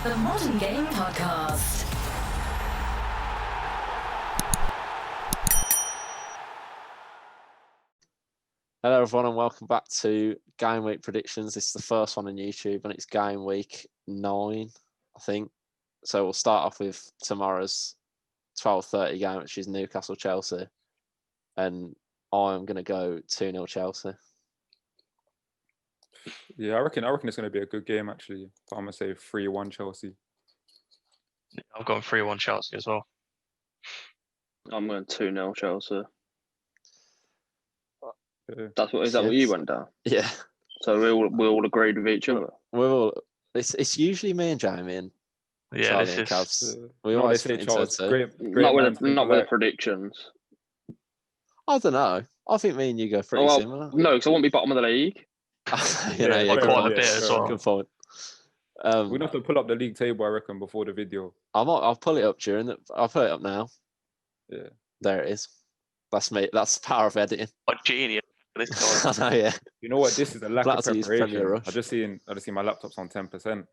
The Modern Game Podcast. Hello everyone and welcome back to Gameweek Predictions. This is the first one on YouTube and it's game week 9, I think. So we'll start off with tomorrow's 12:30 game, which is Newcastle-Chelsea. And I'm going to go 2-0 Chelsea. Yeah, I reckon it's going to be a good game, actually. But I'm going to say 3-1 Chelsea. I've gone 3-1 Chelsea as well. I'm going 2-0 Chelsea. Yeah. Is that what you went down? Yeah. So we all agreed with each other. It's usually me and Jamie and Yeah, Charlie this and is. Cavs. We always say fit into Charles. it. Great Not minds think with the alike. predictions. I don't know. I think me and you go pretty Well, similar. no, because I won't be bottom of the league. Yeah, Quite good a point. bit as well. Good point. We're going to have to pull up the league table, I reckon, before the video. I'll pull it up I'll put it up now. Yeah. There it is. That's me. That's the power of editing. What genius this guy. I know, yeah. You know what? This is a lack Glad of to use Premier preparation. Rush. I just seen my laptop's on 10%.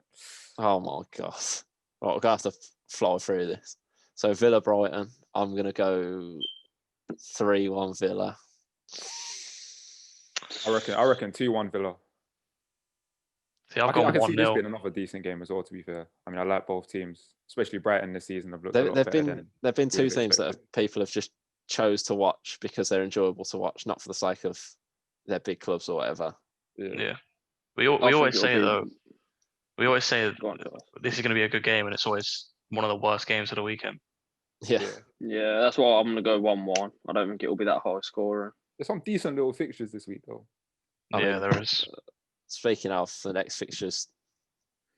Oh my god. Right, we're gonna have to fly through this. So Villa Brighton, I'm gonna go 3-1 Villa. I reckon 2-1 Villa. See, I've I gone can see this 1-0. being another decent game as well, to be fair. I mean, I like both teams, especially Brighton this season. Have looked a lot There've better been than there've been two we've teams that expected. people have just chose to watch because they're enjoyable to watch, not for the sake of their big clubs or whatever. Yeah. We I think always say, it'll though, be- we always say Go on, Charles. this is going to be a good game, and it's always one of the worst games of the weekend. Yeah. Yeah, that's why I'm going to go 1-1. I don't think it'll be that high scoring. There's some decent little fixtures this week, though. I Yeah, mean, there is Speaking of the next fixtures,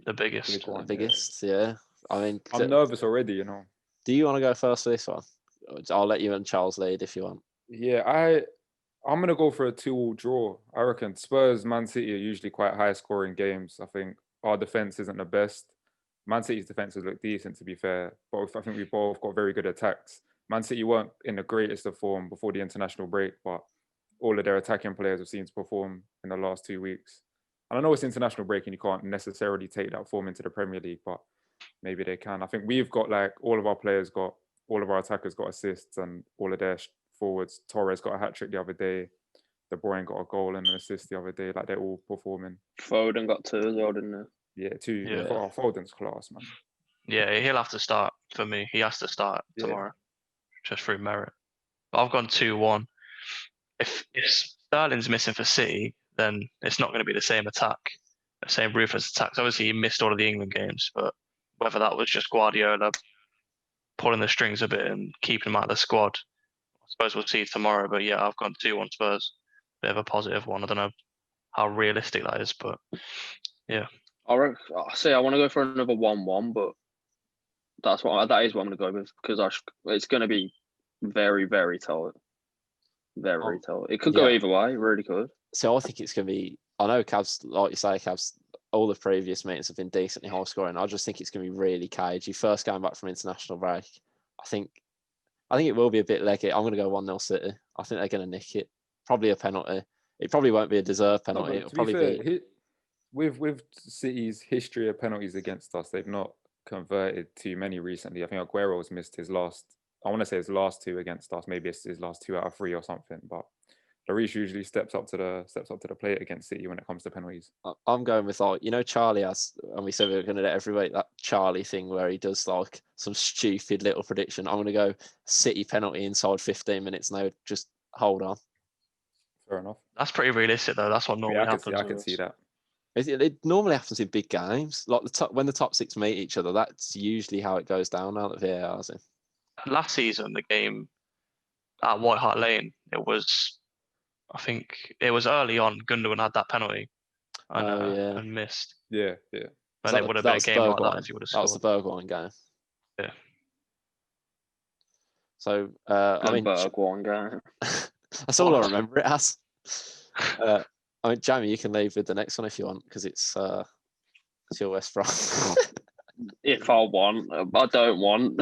the biggest. Big one, the biggest, yeah. I mean, I'm nervous already, you know. do you want to go first for this one? I'll let you and Charles lead if you want. Yeah, I'm gonna go for a 2-2 draw. I reckon Spurs, Man City are usually quite high scoring games. I think our defense isn't the best. Man City's defenses look decent, to be fair. Both I think we both got very good attacks. Man City weren't in the greatest of form before the international break, but all of their attacking players have seemed to perform in the last 2 weeks. And I know it's international break and you can't necessarily take that form into the Premier League, but maybe they can. I think we've got all of our attackers got assists and all of their forwards. Torres got a hat-trick the other day. De Bruyne got a goal and an assist the other day. Like, they're all performing. Foden got 2 as well, didn't Yeah, too. Yeah. Foden's class, man. Yeah, he'll have to start for me. He has to start tomorrow, just through merit. But I've gone 2-1. If Sterling's missing for City, then it's not going to be the same attack, the same ruthless attacks. Obviously, he missed all of the England games, but whether that was just Guardiola pulling the strings a bit and keeping him out of the squad, I suppose we'll see tomorrow. But yeah, I've gone 2-1 Spurs. Bit of a positive one. I don't know how realistic that is, but yeah. I want to go for another 1-1, but that is what I'm going to go with because it's going to be very, very tight. Very tight. It could go either way. It really could. So I think it's going to be. I know Cavs, like you say, Cavs. All the previous meetings have been decently high scoring. I just think it's going to be really cagey. First game back from international break. I think it will be a bit leggy. I'm going to go 1-0 City. I think they're going to nick it. Probably a penalty. It probably won't be a deserved penalty. No, It'll to probably be fair, be. with City's history of penalties against us, they've not converted too many recently. I think Aguero's missed his last 2 against us. Maybe it's his last 2 out of 3 or something. But Lloris usually steps up to the plate against City when it comes to penalties. I'm going with Charlie has, and we said we were going to do every week that Charlie thing where he does like some stupid little prediction. I'm going to go City penalty inside 15 minutes. And they would just hold on. Fair enough. That's pretty realistic, though. That's what normally happens. I can see that. It normally happens in big games, like when the top 6 meet each other. That's usually how it goes down now that VAR's in. Last season, the game at White Hart Lane, I think it was early on. Gundogan had that penalty and missed. Yeah. And it would have been a game like that if he would have scored. That was the Bergwijn game. Yeah. So Bergwijn game. that's all I remember it as. Jamie, you can leave with the next one if you want because it's your West Brom. If I want, I don't want.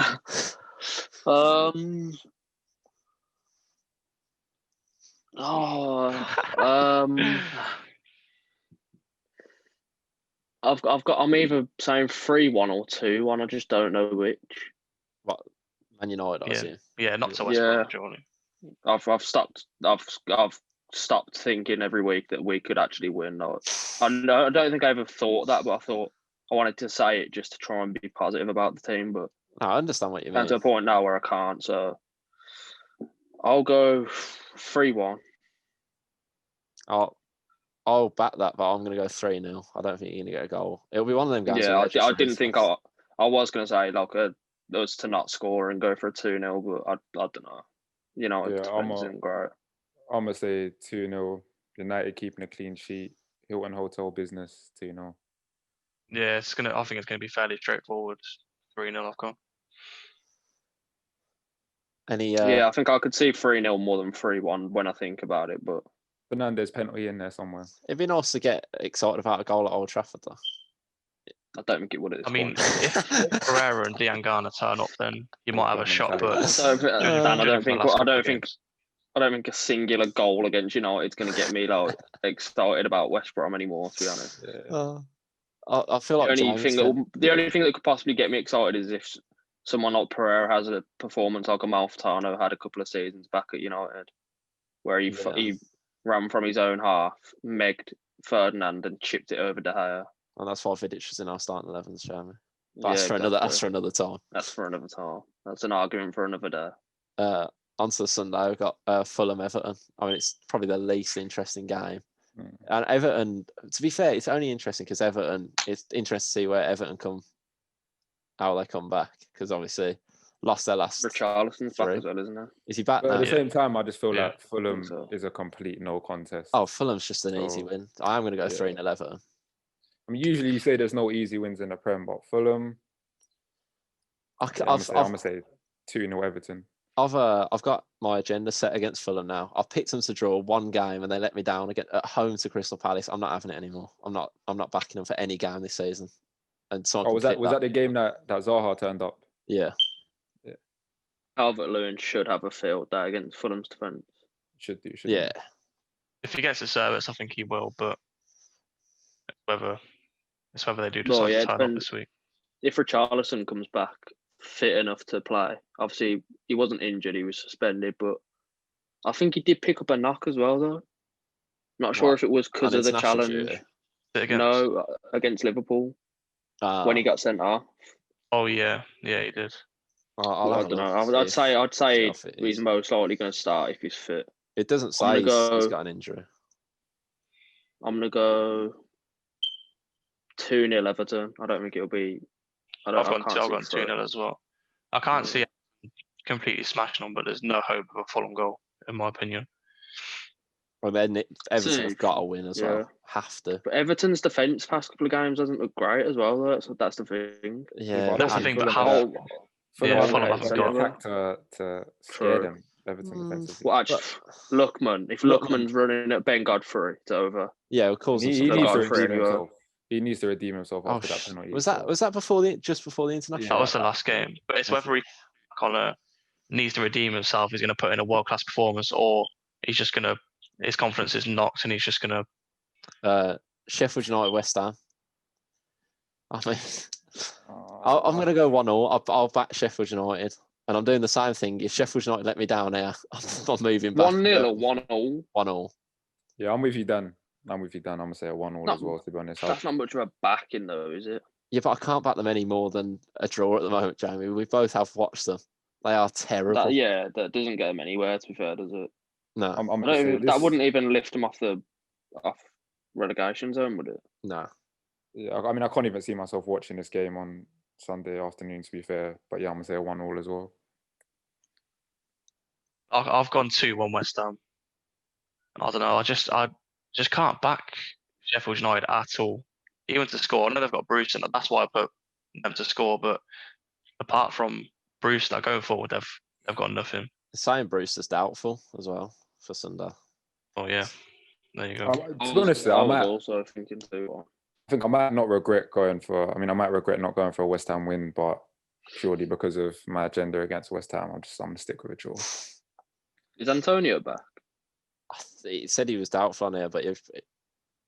I'm either saying 3-1 or 2-1. I just don't know which. What Man United, I Yeah. assume. Yeah, not to West Yeah. Brom, surely. I've stopped thinking every week that we could actually win. I don't think I ever thought that, but I thought I wanted to say it just to try and be positive about the team. But No, I understand what you I'm mean. to a point now where I can't. So I'll go 3-1. I'll back that, but I'm going to go 3-0. I don't think you're going to get a goal. It'll be one of them games. Yeah, where I just didn't think ridiculous. I was going to say like us to not score and go for a 2-0, but I don't know. You know, Yeah, defense isn't great. I'm gonna say 2-0. United keeping a clean sheet. Hilton Hotel business 2-0. Yeah, I think it's gonna be fairly straightforward. 3-0 I've got. Any? Yeah, I think I could see 3-0 more than 3-1 when I think about it, but Fernandes penalty in there somewhere. It'd be nice to get excited about a goal at Old Trafford, though. I don't think it would at this I mean, point. if Pereira and Diangana turn up, then you might have a shot. But I don't think games. I don't think a singular goal against United is going to get me like excited about West Brom anymore. To be honest, Yeah. I feel like the only thing that could possibly get me excited is if someone like Pereira has a performance like a Malfitano had a couple of seasons back at United, where he ran from his own half, megged Ferdinand and chipped it over De Gea. And that's why Vidic was in our starting 11s, Jeremy. But That's for another time. That's for another time. That's an argument for another day. Onto the Sunday, we've got Fulham Everton. I mean, it's probably the least interesting game. And Everton, to be fair, it's only interesting because Everton. It's interesting to see where Everton how they come back, because obviously lost their last. Richarlison's back three. as well, isn't he? Is he back But now? at the same time, I just feel Yeah. like Fulham so. is a complete no contest. Oh, Fulham's just an easy So, win. I am going to go yeah. 3-0 Everton. I mean, usually you say there's no easy wins in the Prem, but Fulham, I'm gonna say 2-0 Everton. I've got my agenda set against Fulham now. I've picked them to draw one game and they let me down again at home to Crystal Palace. I'm not having it anymore. I'm not backing them for any game this season. And so Was that the game that Zaha turned up? Yeah. Calvert-Lewin should have a field day against Fulham's defence. Should do. Yeah. If he gets a service, I think he will. But whether they do decide Well, yeah, to it turn up depends. this week. If Richarlison comes back fit enough to play, obviously he wasn't injured, he was suspended, but I think he did pick up a knock as well, though. Not sure if it was because On of the international challenge. duty? No, against Liverpool when he got sent off. Oh yeah, he did. I'll I have a don't look, know. I'd say how fit he he's is. most likely going to start if he's fit. It doesn't say I'm he's gonna got an injury. I'm going to go 2-0 Everton. I don't think it'll be. I've gone 2-0 as well. I can't see completely smashing them, but there's no hope of a Fulham goal, in my opinion. Well, then Everton have got to win as well. Yeah. Have to. But Everton's defence past couple of games doesn't look great as well, though. So that's the thing. Yeah, That's the thing. But Fulham Fulham haven't haven't got got. attack to scare them. Everton defensively. Well, actually, Lookman. If Lookman's running at Ben Godfrey, it's over. Yeah, of course. He needs to redeem himself. He needs to redeem himself after that penalty. Was that before the international? That was the last game. But it's whether he needs to redeem himself. He's going to put in a world class performance, or he's just going to. His confidence is knocked, and he's just going to. Sheffield United, West Ham. I mean, I'm going to go 1-0. I'll back Sheffield United, and I'm doing the same thing. If Sheffield United let me down here, I'm moving back. 1-0 or 1-0. 1-0. Yeah, I'm with you, Dan. I'm going to say a 1-0 as well, to be honest. That's not much of a backing, though, is it? Yeah, but I can't back them any more than a draw at the moment, Jamie. We both have watched them. They are terrible. That doesn't get them anywhere, to be fair, does it? No. That wouldn't even lift them off relegation zone, would it? No. Yeah, I mean, I can't even see myself watching this game on Sunday afternoon, to be fair. But yeah, I'm going to say a 1-1 as well. I've gone 2-1 West Ham. I don't know. I just can't back Sheffield United at all. Even to score. I know they've got Bruce, and that's why I put them to score. But apart from Bruce, going forward, they've got nothing. The same Bruce is doubtful as well for Sunday. Oh yeah, there you go. To be honest, I might also thinking 2-1. I think I might not regret going for. I mean, I might regret not going for a West Ham win, but purely because of my agenda against West Ham, I'm going to stick with a draw. Is Antonio back? He said he was doubtful on here, but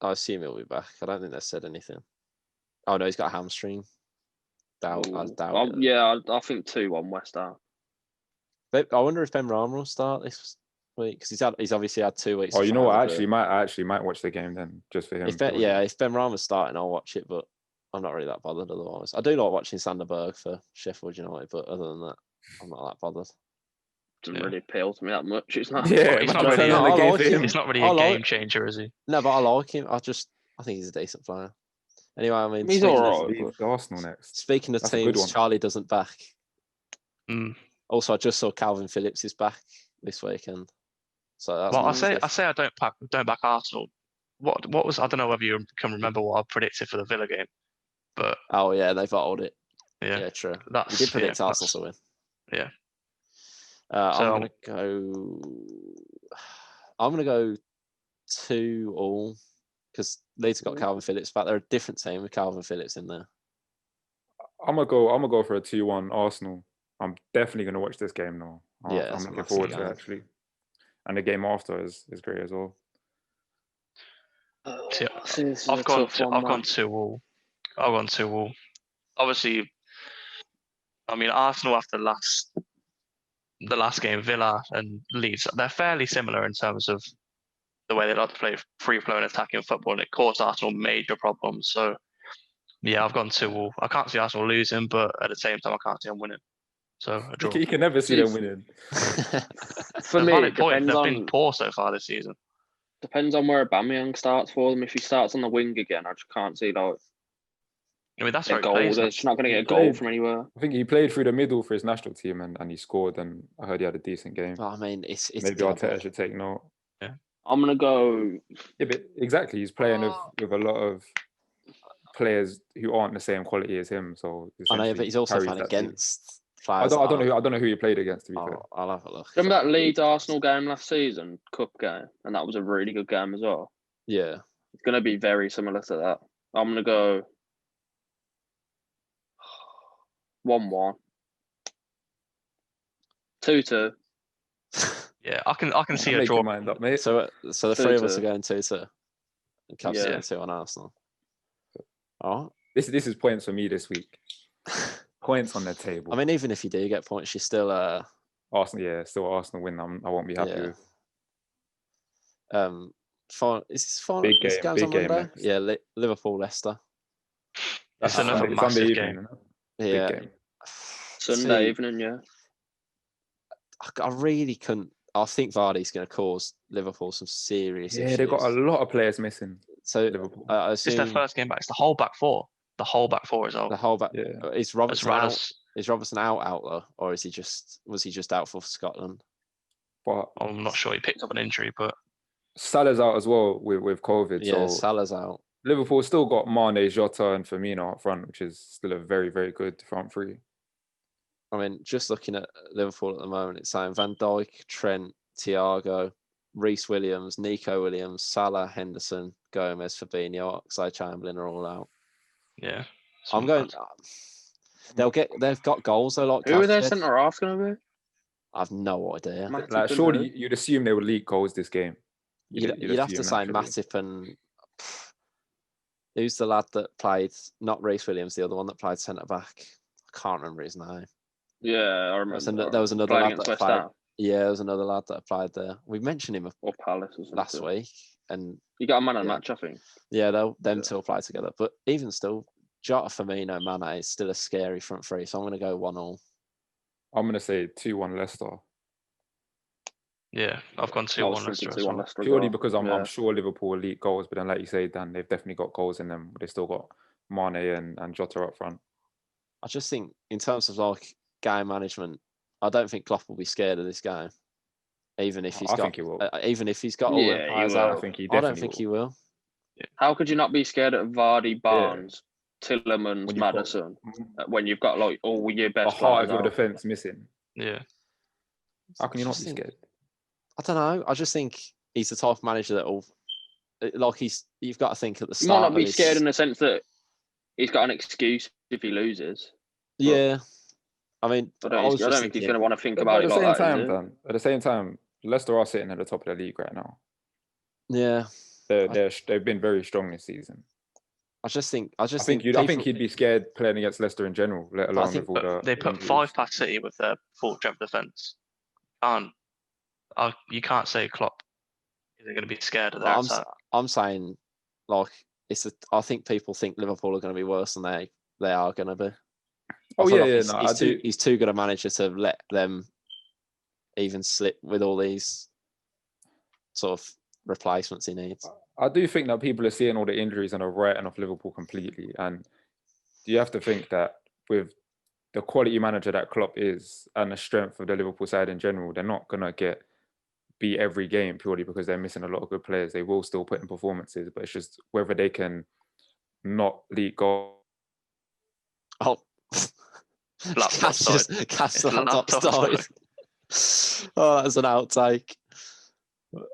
I assume he'll be back. I don't think they said anything. Oh no, he's got a hamstring. I doubt it. Yeah, I think 2-1 West Ham. But I wonder if Ben Rama will start this week because he's obviously had 2 weeks. Oh, off you know what? out I actually might watch the game then, just for him. If Ben Rama's starting, I'll watch it, but I'm not really that bothered otherwise. I do like watching Sanderberg for Sheffield United, but other than that, I'm not that bothered. Doesn't really appeal to me that much. It's not. Yeah, he's man, not really. No, I like him. He's not really I a like- game changer, is he? No, but I like him. I think he's a decent player. Anyway, I mean, He's speaking all of- right. The Arsenal next. Speaking of That's a good teams, one. Charlie doesn't back. Mm. Also, I just saw Calvin Phillips is back this weekend. So that's Well, I nice. say I don't back Arsenal. What was I don't know whether you can remember what I predicted for the Villa game, but Oh yeah, they bottled it. yeah, Yeah, true. that's You did predict yeah, Arsenal to win. yeah. I'm gonna go 2-2 because Leeds have got Calvin Phillips back. They're a different team with Calvin Phillips in there. I'm gonna go for a 2-1 Arsenal. I'm definitely gonna watch this game now. Yeah, I'm it's a looking massive forward to game. it actually. And the game after is great as well. I've gone 2-2. I've gone 2-2. Obviously, I mean Arsenal after the last game, Villa and Leeds, they're fairly similar in terms of the way they like to play free-flowing attacking football, and it caused Arsenal major problems. So, yeah, I've gone 2-2. I can't see Arsenal losing, but at the same time, I can't see them winning. So, a draw. You can never see them winning. For They've me, had it it point. depends They've on been poor so far this season. where Aubameyang starts for them. If he starts on the wing again, I just can't see like I mean, that's a where he goal. plays. They're just not going to He get a goal played- from anywhere. I think he played through the middle for his national team and he scored, and I heard he had a decent game. But I mean, it's Maybe Arteta should take note. I'm going to go. Yeah, but exactly, he's playing with a lot of players who aren't the same quality as him. So I know, but he's also carries playing that team. against I players. don't know who he played against. To be fair, I'll have a look. Remember that Leeds Arsenal game last season, cup game, and that was a really good game as well. Yeah. It's going to be very similar to that. I'm going to go 1-1, 2-2. Yeah, I can see a make draw. your mind up, mate. So the three of us are 2-2. going 2-2. And Cavs Yeah. going 2 on Arsenal. Oh. This is points for me this week. Points on the table. I mean, even if you do get points, you're still Arsenal, yeah, still Arsenal win. I won't be happy yeah. with. Is this final? Big This game, game's on big game Monday? next. Yeah, It's Liverpool Leicester. another Sunday massive evening, game. isn't it? Yeah. Big game. Sunday See, evening, yeah. I really couldn't. I think Vardy's going to cause Liverpool some serious issues. Yeah, they've got a lot of players missing. So Liverpool. I It's their assume first game back. It's the whole back four. The whole back four is out. the whole back. Yeah. Is As Robertson well out? as Is Robertson out though, or was he just out for Scotland? But I'm not sure he picked up an injury, but Salah's out as well with COVID. Yeah, So Salah's out. Liverpool still got Mane, Jota, and Firmino up front, which is still a very, very good front three. I mean, just looking at Liverpool at the moment, it's saying Van Dijk, Trent, Thiago, Reece Williams, Nico Williams, Salah, Henderson, Gomez, Fabinho, Oxlade-Chamberlain are all out. yeah. I'm going. They've got goals though. Like Who are their Kavkes. centre halves going to be? I've no idea. Matip Like, and surely who? you'd assume they would leak goals this game. You'd have to assume say naturally. Matip and who's the lad that played? Not Reece Williams, the other one that played centre back. I can't remember his name. Yeah, I remember. There was another Playing lad against that West played. Ham Yeah, there was another lad that applied there. We mentioned him or Palace or something. last week, and You got a man of the Yeah. match, I think. yeah, them Yeah. two will play together. But even still, Jota, Firmino, Mane is still a scary front three. So I'm going to go 1-1. I'm going to say 2-1 Leicester. Yeah, I've gone I was 2-1 thinking Leicester as 2-1 well. Leicester as Purely well. because I'm Yeah. sure Liverpool will leak goals, but then like you say, Dan, they've definitely got goals in them. But they still got Mane and Jota up front. I just think in terms of like game management, I don't think Klopp will be scared of this game, even if he's I got. think he will. Even if he's got all Yeah, the he players will. out, I think he I definitely don't think will. he will. How could you not be scared of Vardy, Barnes, Tillemans, When you've got- Maddison, when you've got like all your A best heart players of your out? defence missing. Yeah. How can you not Just be think- scared? I don't know. I just think he's the type of manager that will, like you've got to think at the You start. might not be of his- scared in the sense that he's got an excuse if he loses. Yeah, I mean, I I don't, was I just don't think he's thinking- going to want to think But about at it the like same that. time, is he? Dan, at the same time, Leicester are sitting at the top of the league right now. Yeah, They've been very strong this season. I just think I think he'd be scared playing against Leicester in general, let alone with all the They put injuries. 5 past City with their full strength defence. You can't say Klopp isn't going to be scared of their attack. I'm saying, like, I think people think Liverpool are going to be worse than they are going to be. Oh yeah, he's too good a manager to let them even slip with all these sort of replacements he needs. I do think that people are seeing all the injuries and are writing off Liverpool completely. And you have to think that with the quality manager that Klopp is and the strength of the Liverpool side in general, they're not going to beat every game purely because they're missing a lot of good players. They will still put in performances, but it's just whether they can not leak goal. Oh, Cass the laptop died. Oh, that's an outtake.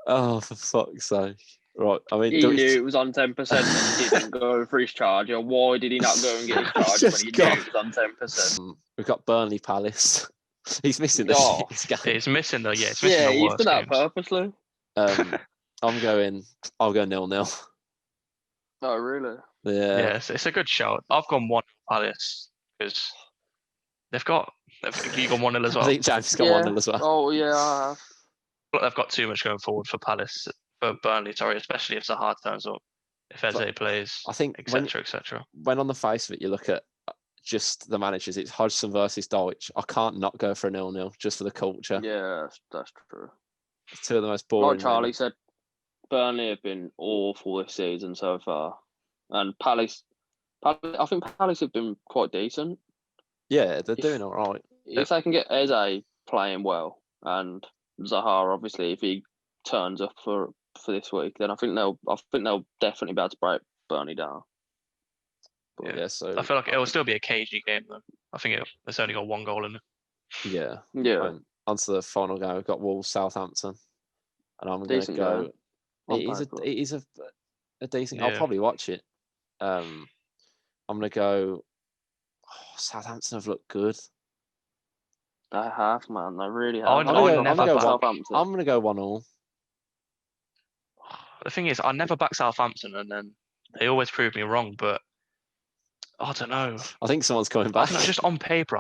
Oh, for fuck's sake. Right, I mean... He knew it was on 10% and he didn't go for his charger. Why did he not go and get his charger when he knew it was on 10%? We've got Burnley Palace. He's missing the shit game. It's missing the he's worst done that games. purposely. I'll go 0-0. Oh, really? Yeah. It's a good shout. I've gone 1 Palace because you gone 1-0 as well. I think James got 1-0 as well. Oh, yeah, I have. They've got too much going forward for Burnley, sorry, especially if Zaha turns up, if Eze plays, I think etc. When on the face of it, you look at just the managers, it's Hodgson versus Deutsch. I can't not go for a 0-0 just for the culture. Yeah, that's true. It's two of the most boring. Like Charlie said, Burnley have been awful this season so far. And Palace, I think Palace have been quite decent. Yeah, they're doing all right. If they can get Eze playing well and Zaha, obviously, if he turns up for this week, then I think they'll definitely be able to break Burnley down. But yeah, so I feel like it will still be a cagey game though. I think it's only got 1 goal in it. Yeah. Yeah. On to the final game, we've got Wolves Southampton, and I'm going to go. It is a decent. Yeah. I'll probably watch it. I'm going to go. Southampton have looked good. They have, man. They really have. I'm going to go 1-1. The thing is, I never back Southampton, and then they always prove me wrong. But I don't know. I think someone's coming back. Just on paper,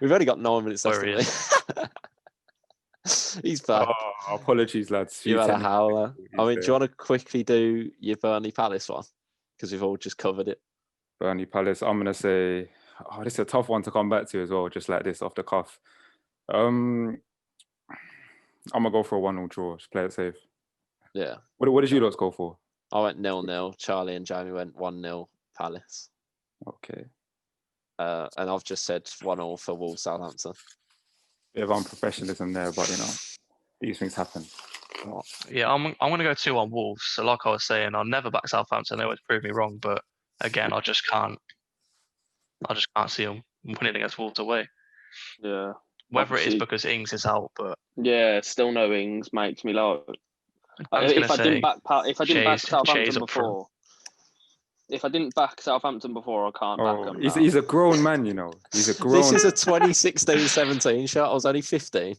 We've only got 9 minutes left. He's back. Oh, apologies, lads. You had a howler. I mean, do you want to quickly do your Burnley Palace one? Because we've all just covered it. Burnley Palace. I'm going to say, this is a tough one to come back to as well, just like this off the cuff. I'm going to go for a 1-0 draw. Just play it safe. Yeah. What did you lot go for? I went 0-0. Charlie and Jamie went 1-0 Palace. Okay. And I've just said 1-0 for Wolves Southampton. Bit of unprofessionalism there, but these things happen. Yeah, I'm going to go 2-1 Wolves. So like I was saying, I'll never back Southampton. They always prove me wrong, but again, I just can't see them winning against Wolves away. Yeah. Whether it is because Ings is out, but yeah, still no Ings makes me laugh. If I didn't back Southampton before, I can't back him. He's a grown man, He's a grown. This is a 2016-17 shot. I was only 15.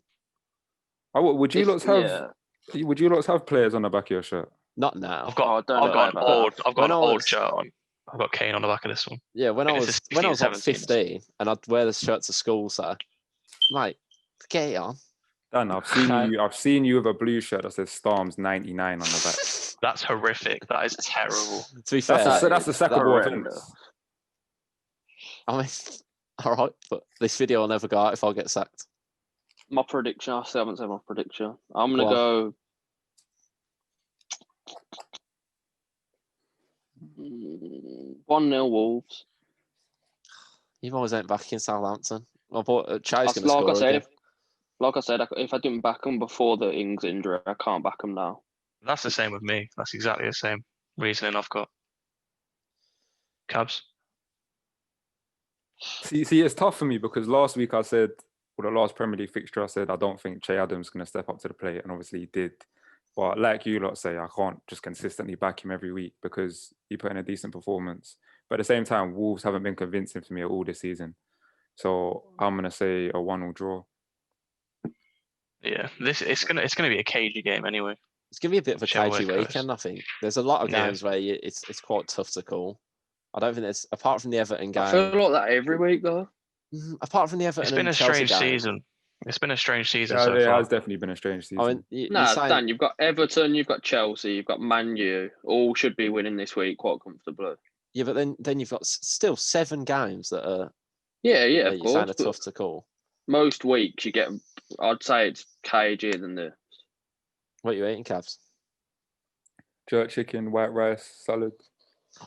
Would you lots have players on the back of your shirt? Not now. I've got an old shirt on. I've got Kane on the back of this one. Yeah, when I was like 15 and I'd wear the shirt to school, so mate, get it on. Dan, I've seen you with a blue shirt that says Storms 99 on the back. That's horrific. That is terrible. To be fair, that's a sackable offense. I mean, all right, but this video will never go out if I get sacked. My prediction, I still haven't said my prediction. I'm going to go 1-0 Wolves. You've always ain't back in Southampton. I thought Chai's going to score again. Like I said, if I didn't back him before the Ings injury, I can't back him now. That's the same with me. That's exactly the same reasoning I've got. Cabs. See, it's tough for me because last week I said, the last Premier League fixture, I said I don't think Che Adams is going to step up to the plate, and obviously he did. But like you lot say, I can't just consistently back him every week because he put in a decent performance. But at the same time, Wolves haven't been convincing for me at all this season. So I'm going to say a 1-1 draw. Yeah, it's gonna be a cagey game anyway. It's going to be a bit of a Chill cagey West Coast. weekend, I think. There's a lot of Yeah. games where it's quite tough to call. I don't think there's, apart from the Everton I game, feel like that every week though. apart from the Everton It's been and a Chelsea strange game, season. It's been a strange season Yeah, so it far. has definitely been a strange season. I mean, you're Nah, saying, Dan, you've got Everton, you've got Chelsea, you've got Man U. All should be winning this week quite comfortably. yeah, but then you've got still 7 games that are Yeah, that of you're saying course. are But tough to call. most weeks you get, I'd say it's cagier than this. What are you eating, Cavs? Jerk chicken, white rice, salad.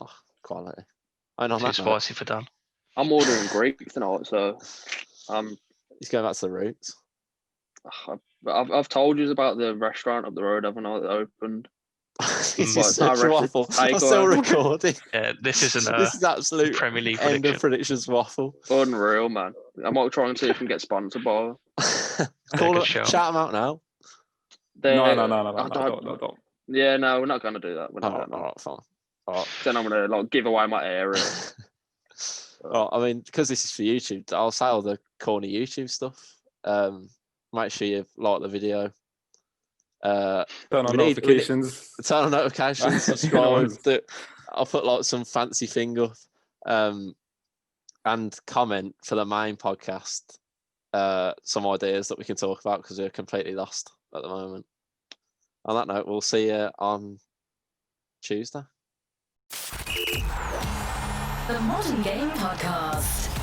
Oh, quality. And on Too that note, spicy for Dan. I'm ordering Greek tonight, so he's going back to the roots. I've told you about the restaurant up the road, haven't I? That opened. This Well, is it's not such a a waffle. takeaway. I'm still recording. Yeah, this isn't a This is absolute Premier League end prediction. of predictions waffle. Unreal, man. I might try and see if we can get sponsored by them. Call good it, show. shout them out now. No. Yeah, no, we're not going to do that. We're not All going to. right, fine. All right. Then I'm going to like give away my area. Well, I mean, because this is for YouTube, I'll say all the corny YouTube stuff. Make sure you like the video. Turn on we need- notifications. Turn on notifications, subscribe. I'll put like some fancy thing up. And comment for the main podcast some ideas that we can talk about because we're completely lost at the moment. On that note, we'll see you on Tuesday. The Modern Game Podcast.